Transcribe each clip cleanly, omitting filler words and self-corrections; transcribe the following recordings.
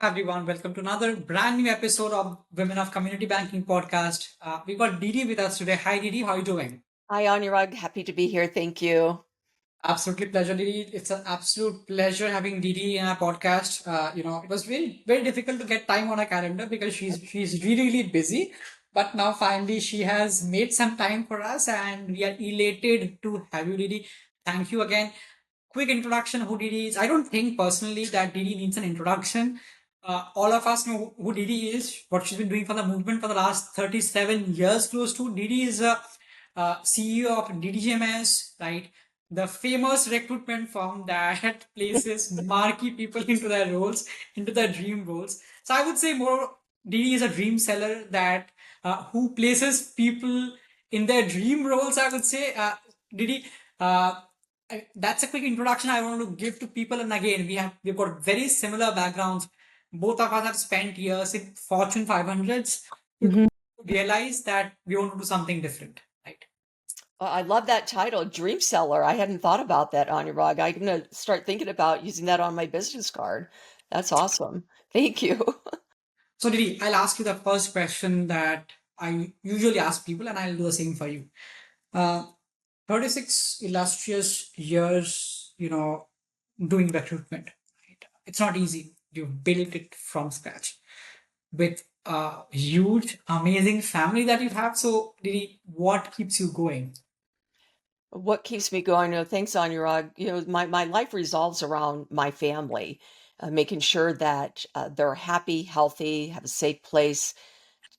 Everyone, welcome to another brand new episode of Women of Community Banking podcast. We got Dee Dee with us today. Hi, Dee Dee. How are you doing? Hi, Anurag. Happy to be here. Thank you. Absolutely pleasure, Dee Dee. It's an absolute pleasure having Dee Dee in our podcast. It was very difficult to get time on her calendar because she's really busy. But now finally she has made some time for us, and we are elated to have you, Dee Dee. Thank you again. Quick introduction who Didi is. I don't think personally that Didi needs an introduction. All of us know who Didi is, what she's been doing for the movement for the last 37 years close to. Didi is a CEO of DDJ Myers, right? The famous recruitment firm that places marquee people into their roles, into their dream roles. So I would say more Didi is a dream seller that who places people in their dream roles, I would say. Didi, uh, that's a quick introduction I want to give to people. And again, we've got very similar backgrounds. Both of us have spent years in Fortune 500s to Mhm. realize that we want to do something different, right? I love that title, Dream Seller. I hadn't thought about that, Anurag. I'm going to start thinking about using that on my business card. That's awesome. Thank you. So, Didi, I'll ask you the first question that I usually ask people, and I'll do the same for you. Uh, 36 illustrious years, doing recruitment. Right? It's not easy. You built it from scratch with a huge, amazing family that you have. So, Didi, what keeps you going? What keeps me going? Thanks, Anurag. My life revolves around my family, making sure that they're happy, healthy, have a safe place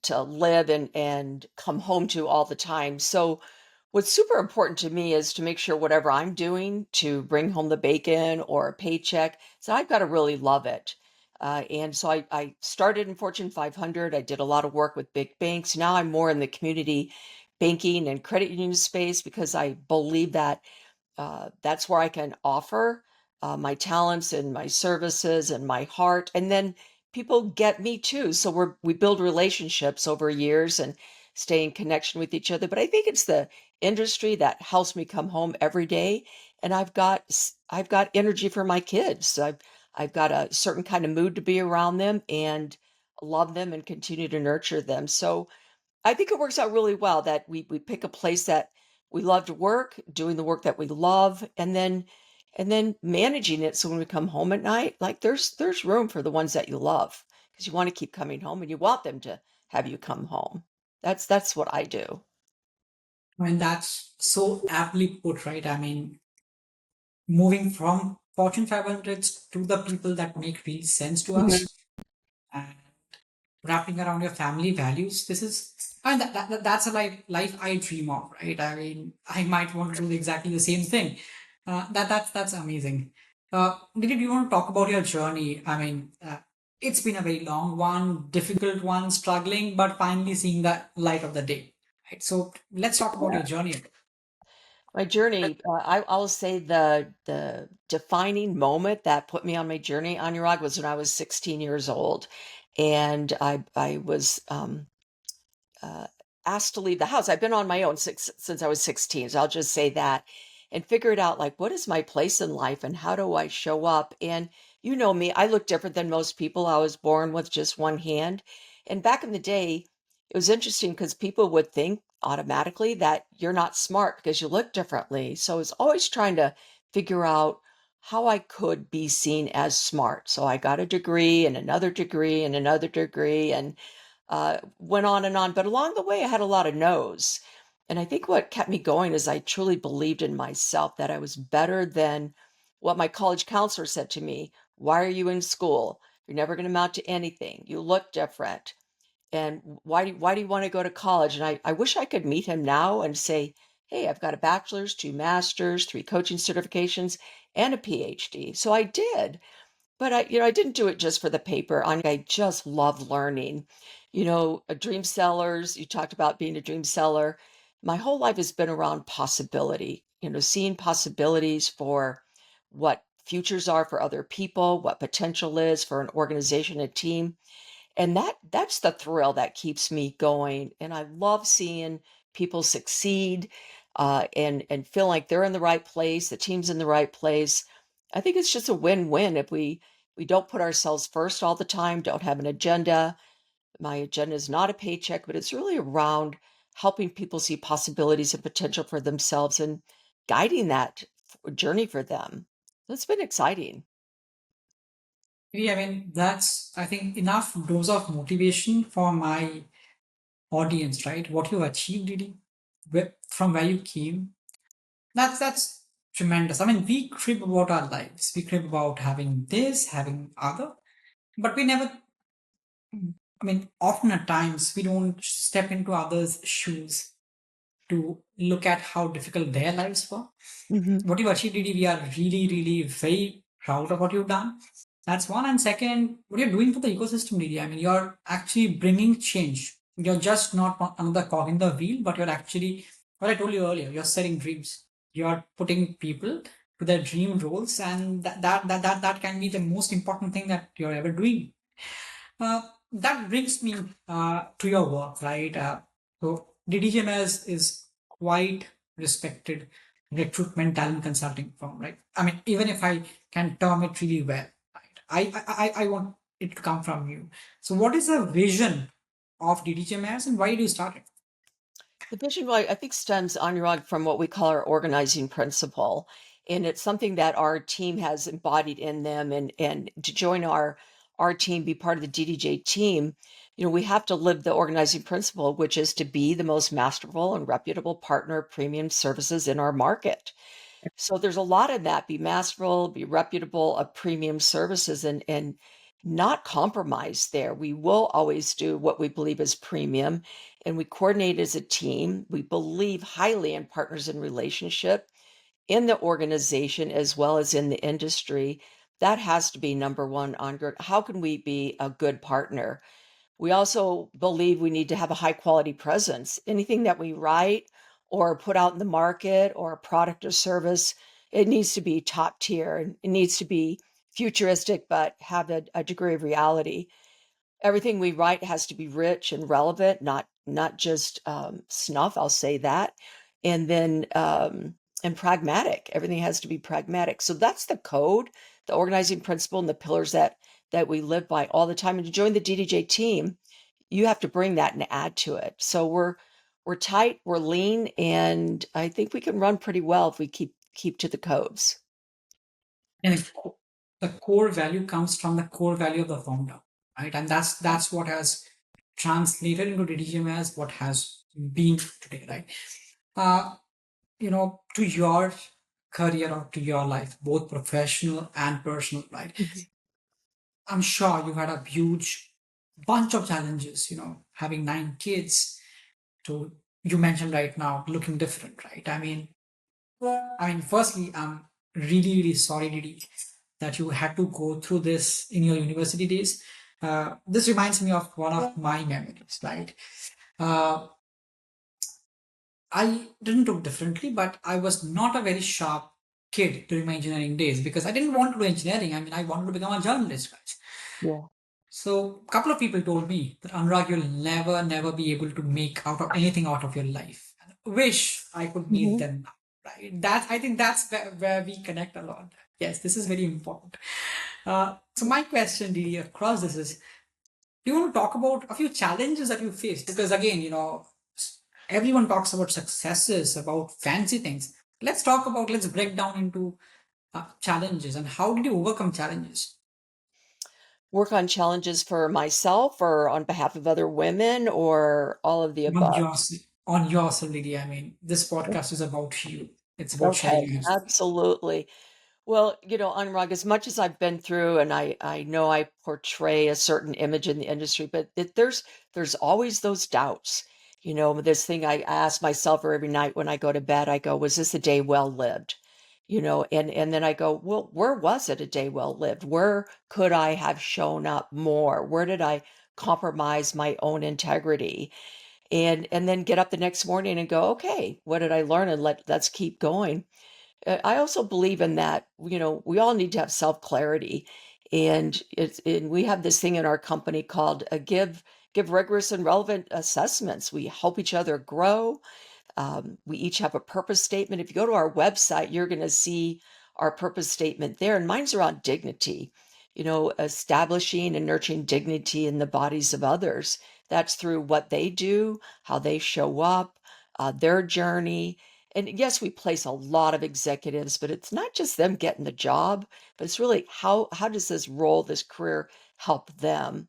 to live and come home to all the time. So what's super important to me is to make sure whatever I'm doing to bring home the bacon or a paycheck, so I've got to really love it. And so I started in Fortune 500. I did a lot of work with big banks. Now I'm more in the community banking and credit union space because I believe that that's where I can offer my talents and my services and my heart. And then people get me too. So we build relationships over years and stay in connection with each other. But I think it's the industry that helps me come home every day. And I've got energy for my kids. So I've got a certain kind of mood to be around them and love them and continue to nurture them. So I think it works out really well that we pick a place that we love to work, doing the work that we love, and then managing it so when we come home at night, like there's room for the ones that you love because you want to keep coming home and you want them to have you come home. That's what I do. I mean, that's so aptly put, right? I mean, moving from Fortune 500s to the people that make real sense to Mhm. us and wrapping around your family values. This is, and that's a life I dream of, right? I mean, I might want to do exactly the same thing. That's amazing. Did you want to talk about your journey? I mean, it's been a very long one, difficult one, struggling, but finally seeing the light of the day. Right. So let's talk about your journey. My journey, I'll say the defining moment that put me on my journey, Anurag, was when I was 16 years old, and I was uh, asked to leave the house. I've been on my own since I was 16, so I'll just say that, and figured out like what is my place in life and how do I show up. And you know me, I look different than most people. I was born with just one hand, and back in the day, it was interesting because people would think automatically that you're not smart because you look differently. So I was always trying to figure out how I could be seen as smart. So I got a degree and another degree and another degree and went on and on. But along the way, I had a lot of no's. And I think what kept me going is I truly believed in myself that I was better than what my college counselor said to me. Why are you in school? You're never going to amount to anything. You look different. And why do you want to go to college? And I wish I could meet him now and say, hey, I've got a bachelor's, two masters, three coaching certifications, and a PhD. So I did. But I didn't do it just for the paper. I just love learning. Dream sellers, you talked about being a dream seller. My whole life has been around possibility, seeing possibilities for what futures are for other people, what potential is for an organization, a team. And that's the thrill that keeps me going. And I love seeing people succeed and feel like they're in the right place, the team's in the right place. I think it's just a win-win if we We don't put ourselves first all the time, don't have an agenda. My agenda is not a paycheck, but it's really around helping people see possibilities and potential for themselves and guiding that journey for them. So it's been exciting. Maybe, I mean, that's, I think, enough dose of motivation for my audience, right? What you achieved, Didi, from where you came, that's tremendous. I mean, we crib about our lives. We crib about having this, having other, but we never, I mean, often at times we don't step into others' shoes to look at how difficult their lives were. Mhm. What you've achieved, Didi, we are really, really very proud of what you've done. That's one. And second, what you're doing for the ecosystem, Didi, I mean, you're actually bringing change. You're just not another cog in the wheel, but you're actually, what I told you earlier, you're setting dreams. You're putting people to their dream roles, and that can be the most important thing that you're ever doing. Uh, that brings me to your work, right? So DDJ Myers is quite respected recruitment talent consulting firm, right? I mean, even if I can term it really well, right? I want it to come from you. So, what is the vision of DDJ Myers, and why did you start it? The vision, well, I think stems, Anurag, from what we call our organizing principle. And it's something that our team has embodied in them. And to join our team, be part of the DDJ team, we have to live the organizing principle, which is to be the most masterful and reputable partner of premium services in our market. So there's a lot of that, be masterful, be reputable of premium services and not compromise there. We will always do what we believe is premium and we coordinate as a team. We believe highly in partners in relationship in the organization as well as in the industry. That has to be number one on how can we be a good partner? We also believe we need to have a high quality presence. Anything that we write or put out in the market or a product or service, it needs to be top tier and it needs to be futuristic, but have a degree of reality. Everything we write has to be rich and relevant, not just snuff. I'll say that, and then and pragmatic. Everything has to be pragmatic. So that's the code, the organizing principle, and the pillars that we live by all the time. And to join the DDJ team, you have to bring that and add to it. So we're tight, we're lean, and I think we can run pretty well if we keep to the codes. And the core value comes from the core value of the founder, right? And that's what has translated into DDJ as what has been today, right? Uh, to your career or to your life, both professional and personal, right? Mhm. I'm sure you've had a huge bunch of challenges, having 9 kids to, you mentioned right now, looking different, right? Firstly, I'm really, really sorry, Didi, that you had to go through this in your university days. This reminds me of one of my memories, right? Uh, I didn't look differently, but I was not a very sharp kid during my engineering days because I didn't want to do engineering. I mean, I wanted to become a journalist, guys. Yeah. So, a couple of people told me that Anurag, you'll never, never be able to make out of anything out of your life. Wish I could meet Mhm. them now, right? I think that's where we connect a lot. Yes, this is very important. So, my question, Didi, across this is, do you want to talk about a few challenges that you faced? Because again, everyone talks about successes, about fancy things. Let's break down into challenges and how did you overcome challenges Work on challenges for myself or on behalf of other women or all of the on above. yourself, on yourself, Lydia. I mean, this podcast is about you. It's about Okay, sharing your story. absolutely. Well, Anurag, as much as I've been through and I know I portray a certain image in the industry, but there's always those doubts. This thing I ask myself every night when I go to bed, I go, was this a day well lived? And then I go, well, where was it a day well lived? Where could I have shown up more? Where did I compromise my own integrity? And then get up the next morning and go, okay, what did I learn? And let's keep going. I also believe in that, we all need to have self-clarity. And we have this thing in our company called give rigorous and relevant assessments. We help each other grow. We each have a purpose statement. If you go to our website, you're going to see our purpose statement there. And mine's around dignity. establishing and nurturing dignity in the bodies of others. That's through what they do, how they show up, their journey. And yes, we place a lot of executives, but it's not just them getting the job, but it's really how does this role, this career help them?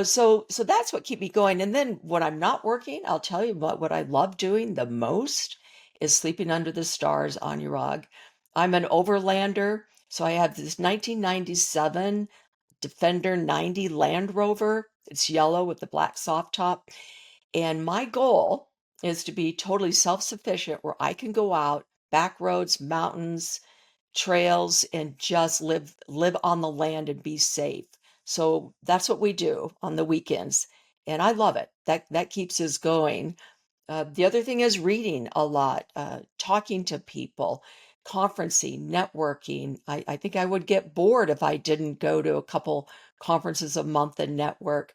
So that's what keep me going. And then when I'm not working, I'll tell you what I love doing the most is sleeping under the stars on your rug. I'm an overlander, so I have this 1997 Defender 90 Land Rover. It's yellow with the black soft top. And my goal is to be totally self-sufficient where I can go out, back roads, mountains, trails, and just live on the land and be safe. So that's what we do on the weekends, and I love it. That keeps us going. The other thing is reading a lot, talking to people, conferencing, networking. I think I would get bored if I didn't go to a couple conferences a month and network.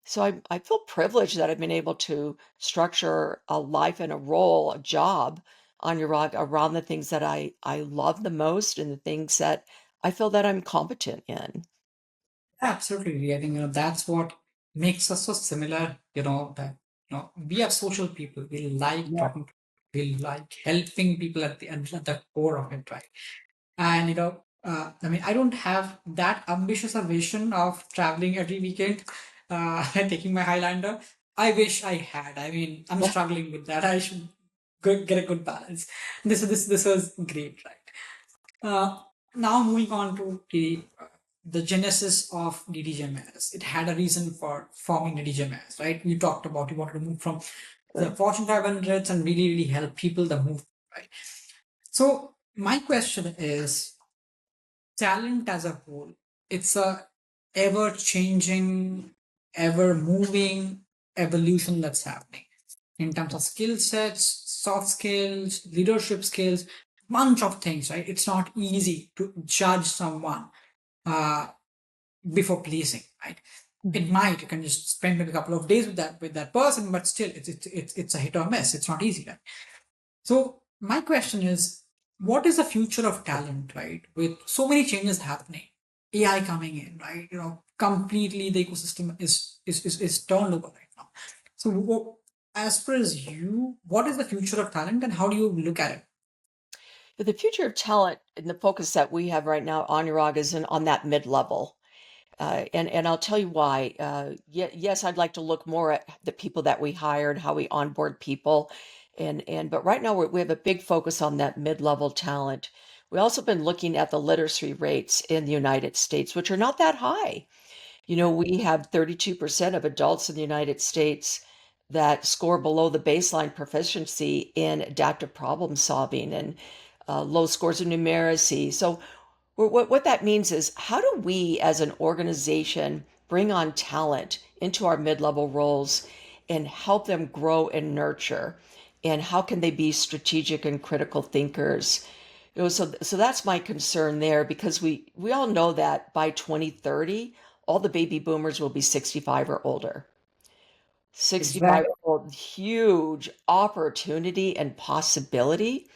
So I feel privileged that I've been able to structure a life and a role, a job on your rug around the things that I love the most and the things that I feel that I'm competent in. Absolutely. I think, that's what makes us so similar, that, we are social people. We like Yeah. talking, we like helping people at the core of it, right? And, I mean, I don't have that ambitious a vision of traveling every weekend, and taking my Highlander. I wish I had. I mean, I'm struggling with that. I should get a good balance. This was great, right? Uh, Now moving on to the genesis of DDJ Myers. It had a reason for forming DDJ Myers, right? You talked about you wanted to move from the Sure. Fortune 500s and really help people the move, right? So my question is, talent as a whole, it's a ever changing, ever moving evolution that's happening in terms of skill sets, soft skills, leadership skills, bunch of things, right? It's not easy to judge someone uh, before pleasing, right? It Mhm. might, you can just spend maybe a couple of days with that person, but still it's a hit or miss. It's not easy, right? So my question is, what is the future of talent, right? With so many changes happening, AI coming in, right? Completely the ecosystem is turned over right now. So as per as you, what is the future of talent and how do you look at it? But the future of talent and the focus that we have right now on Iraq is on that mid-level. And I'll tell you why. Yes, I'd like to look more at the people that we hire and how we onboard people, and but right now we have a big focus on that mid-level talent. We also been looking at the literacy rates in the United States, which are not that high. We have 32% of adults in the United States that score below the baseline proficiency in adaptive problem solving and low scores in numeracy. So what that means is, how do we as an organization bring on talent into our mid-level roles and help them grow and nurture? And how can they be strategic and critical thinkers? So that's my concern there, because we all know that by 2030, all the baby boomers will be 65 or older. 65 Exactly. or old, huge opportunity and possibility.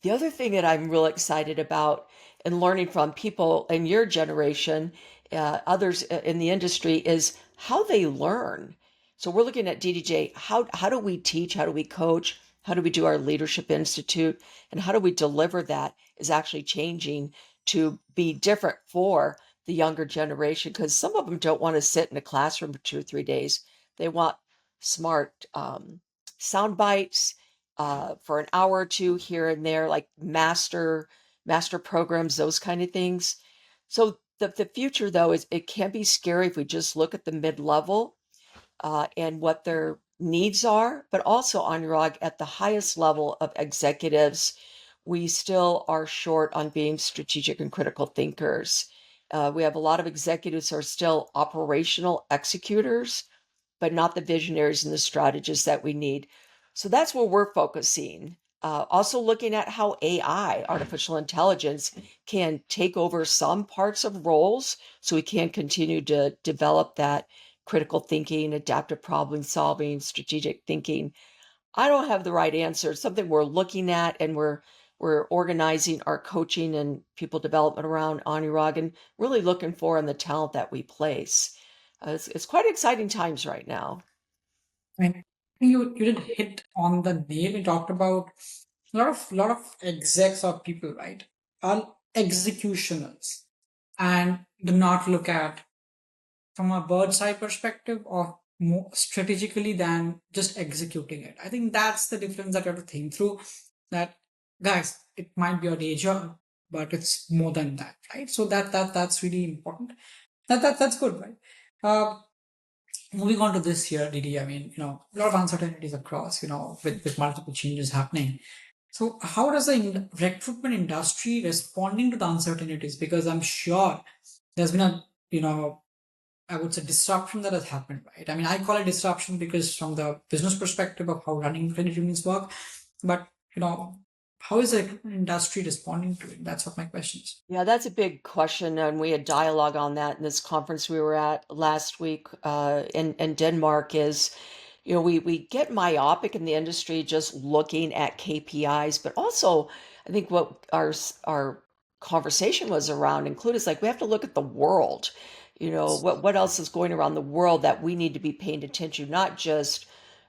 The other thing that I'm real excited about and learning from people in your generation, others in the industry, is how they learn. So we're looking at DDJ. How do we teach? How do we coach? How do we do our leadership institute? And how do we deliver that is actually changing to be different for the younger generation? Because some of them don't want to sit in a classroom for 2 or 3 days. They want smart sound bites for an hour or two here and there, like master programs, those kind of things. So the future, though, is it can be scary if we just look at the mid level and what their needs are, but also, Anurag, at the highest level of executives, we still are short on being strategic and critical thinkers. We have a lot of executives who are still operational executors, but not the visionaries and the strategists that we need. So that's where we're focusing. Also, looking at how AI, artificial intelligence, can take over some parts of roles so we can continue to develop that critical thinking, adaptive problem solving, strategic thinking. I don't have the right answer. It's something we're looking at, and we're we're organizing our coaching and people development around Anurag and really looking for in the talent that we place. It's quite exciting times right now. And you did hit on the nail. You talked about a lot of execs or people, right? Are executioners and do not look at from a bird's eye perspective or more strategically than just executing it. I think that's the difference that you have to think through. That guys, it might be a day job, but it's more than that, right? So that's really important. That's good, right? Uh, Moving on to this year, Didi, I mean, a lot of uncertainties across, with multiple changes happening. So, how does the recruitment industry responding to the uncertainties? Because I'm sure there's been a, I would say disruption that has happened, right? I mean, I call it disruption because from the business perspective of how running credit unions work, but how is the recruitment industry responding to it? That's what my question is. Yeah, that's a big question, and we had dialogue on that in this conference we were at last week in Denmark. Is we get myopic in the industry just looking at KPIs, but also I think what our conversation was around include is like we have to look at the world. What else is going around the world that we need to be paying attention, not just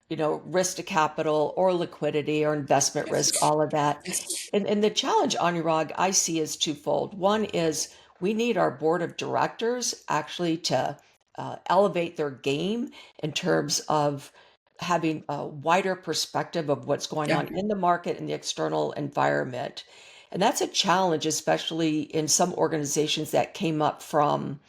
risk to capital or liquidity or investment risk, all of that. And the challenge, Anurag, I see is twofold. One is we need our board of directors actually to elevate their game in terms of having a wider perspective of what's going Yeah. on in the market and the external environment. And that's a challenge, especially in some organizations that came up from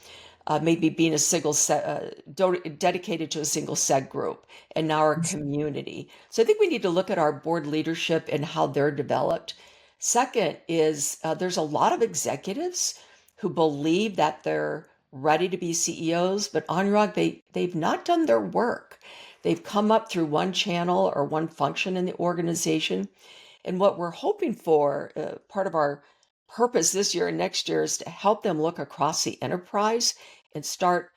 maybe being a single set, dedicated to a single seg group and now our community. So I think we need to look at our board leadership and how they're developed. Second is there's a lot of executives who believe that they're ready to be CEOs, but Anurag, they've not done their work. They've come up through one channel or one function in the organization. And what we're hoping for, part of our purpose this year and next year, is to help them look across the enterprise and start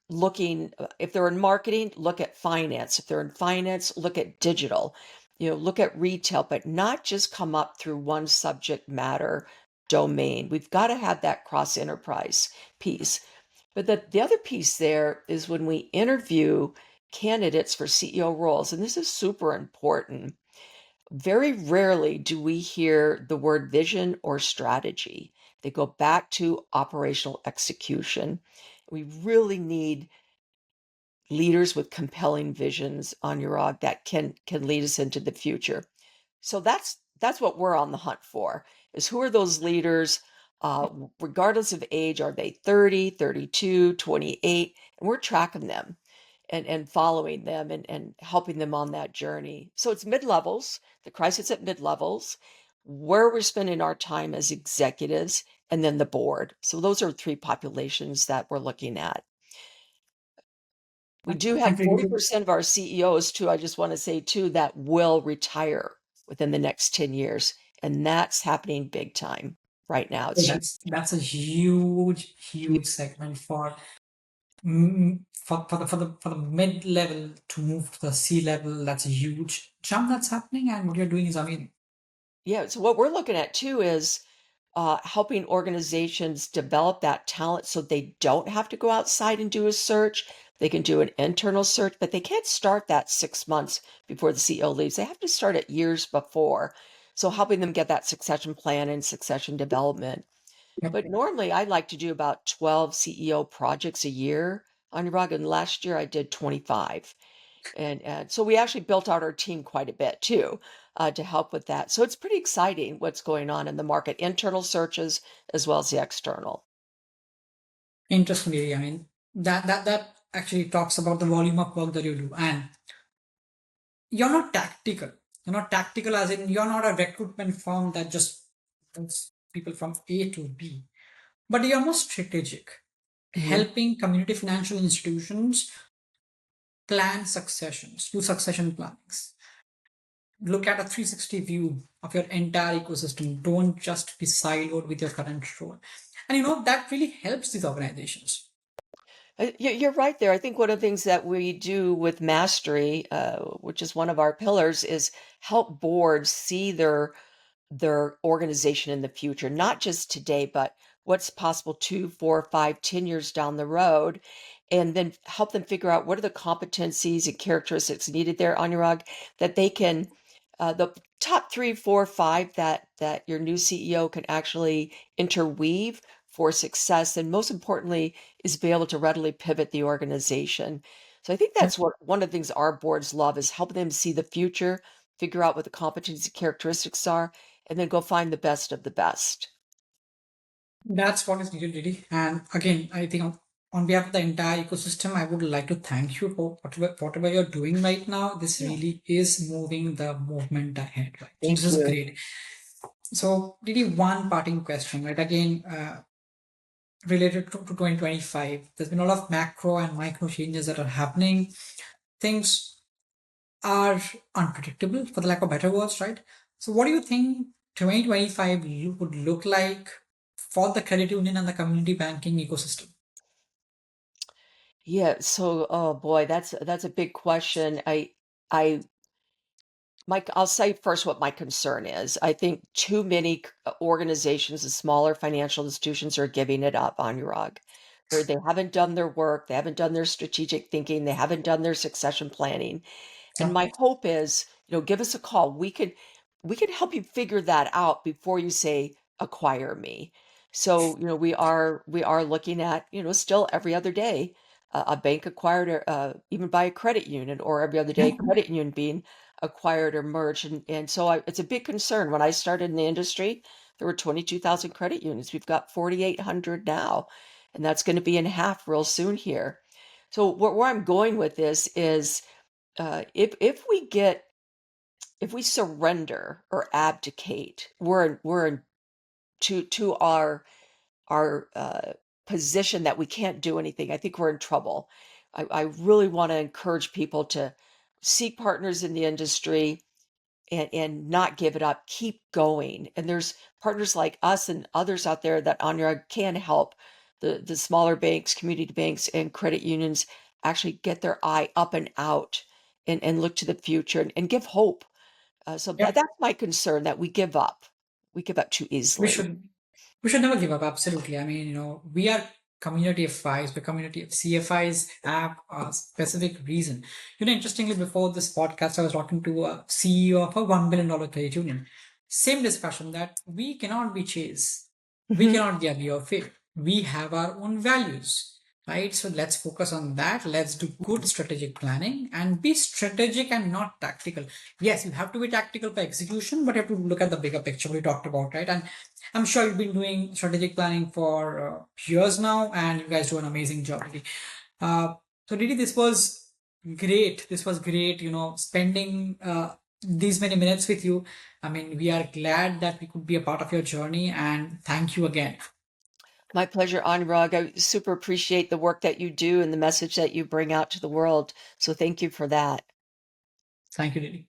looking. If they're in marketing, look at finance. If they're in finance, look at digital. Look at retail, but not just come up through one subject matter domain. We've got to have that cross enterprise piece. But the other piece there is when we interview candidates for CEO roles, and this is super important. Very rarely do we hear the word vision or strategy. They go back to operational execution. We really need leaders with compelling visions on Urag that can lead us into the future. So that's what we're on the hunt for, is who are those leaders, regardless of age. Are they 30, 32, 28? And we're tracking them and following them and helping them on that journey. So it's mid-levels, the crisis at mid-levels, where we're spending our time as executives, and then the board. So those are three populations that we're looking at. We do And have 40% of our CEOs too, I just want to say too, that will retire within the next 10 years. And that's happening big time right now. It's huge. that's a huge segment for the mid level to move to the C level. That's a huge jump that's happening, and what you're doing is amazing. Yeah. So what we're looking at too is helping organizations develop that talent so they don't have to go outside and do a search. They can do an internal search, but they can't start that 6 months before the CEO leaves. They have to start it years before. So helping them get that succession plan and succession development. Yep. But normally I like to do about 12 CEO projects a year on your rug. And last year I did 25. And so we actually built out our team quite a bit too, to help with that. So it's pretty exciting what's going on in the market, internal searches as well as the external. Interestingly, I mean that actually talks about the volume of work that you do, and you're not tactical. You're not tactical as in you're not a recruitment firm that just puts people from A to B, but you're more strategic, Mhm. helping community financial institutions plan successions, do succession plannings. Look at a 360 view of your entire ecosystem. Don't just be siloed with your current role. And that really helps these organizations. You're right there. I think one of the things that we do with Mastery, which is one of our pillars, is help boards see their their organization in the future, not just today, but what's possible 2, 4, 5, 10 years down the road, and then help them figure out what are the competencies and characteristics needed there, Anurag, that they can the top 3, 4, 5 that your new CEO can actually interweave for success, and most importantly, is be able to readily pivot the organization. So I think that's what one of the things our boards love is helping them see the future, figure out what the competency characteristics are, and then go find the best of the best. That's what is needed, really. And again, I think on behalf of the entire ecosystem, I would like to thank you for whatever you're doing right now. This Yeah. really is moving the movement ahead, right? So this Thank is you. great. So, Didi, one parting question, right? Again, related to 2025, there's been a lot of macro and micro changes that are happening. Things are unpredictable, for the lack of better words, right? So, what do you think 2025 would look like for the credit union and the community banking ecosystem? Yeah, so oh boy, that's a big question. I I'll say first what my concern is. I think too many organizations and smaller financial institutions are giving it up on Urag. They haven't done their work, they haven't done their strategic thinking, they haven't done their succession planning. And Yeah, my hope is, give us a call. We can help you figure that out before you say acquire me. So, we are looking at, still every other day a bank acquired or even by a credit union, or every other day yeah, credit union being acquired or merged. And so it's a big concern. When I started in the industry, there were 22,000 credit unions. We've got 4,800 now, and that's going to be in half real soon here. So where I'm going with this is if we surrender or abdicate, we're to our position that we can't do anything. I think we're in trouble. I really want to encourage people to seek partners in the industry and not give it up. Keep going. And there's partners like us and others out there that Anya can help the smaller banks, community banks, and credit unions actually get their eye up and out and look to the future and give hope. So yeah. that's my concern that we give up. We give up too We easily. should we should never give up. Absolutely. I mean, we are community of FIs, we're community of CFIs have a specific reason. Interestingly, before this podcast, I was talking to a CEO of a $1 billion credit union. Same discussion that we cannot be chased. We Mhm. cannot get your faith. We have our own values. Right, so let's focus on that. Let's do good strategic planning and be strategic and not tactical. Yes, you have to be tactical for execution, but you have to look at the bigger picture we talked about, right? And I'm sure you've been doing strategic planning for years now, and you guys do an amazing job. Really. So, Didi, this was great. This was great. Spending these many minutes with you. I mean, we are glad that we could be a part of your journey, and thank you again. My pleasure, Anurag. I super appreciate the work that you do and the message that you bring out to the world. So thank you for that. Thank you, Didi.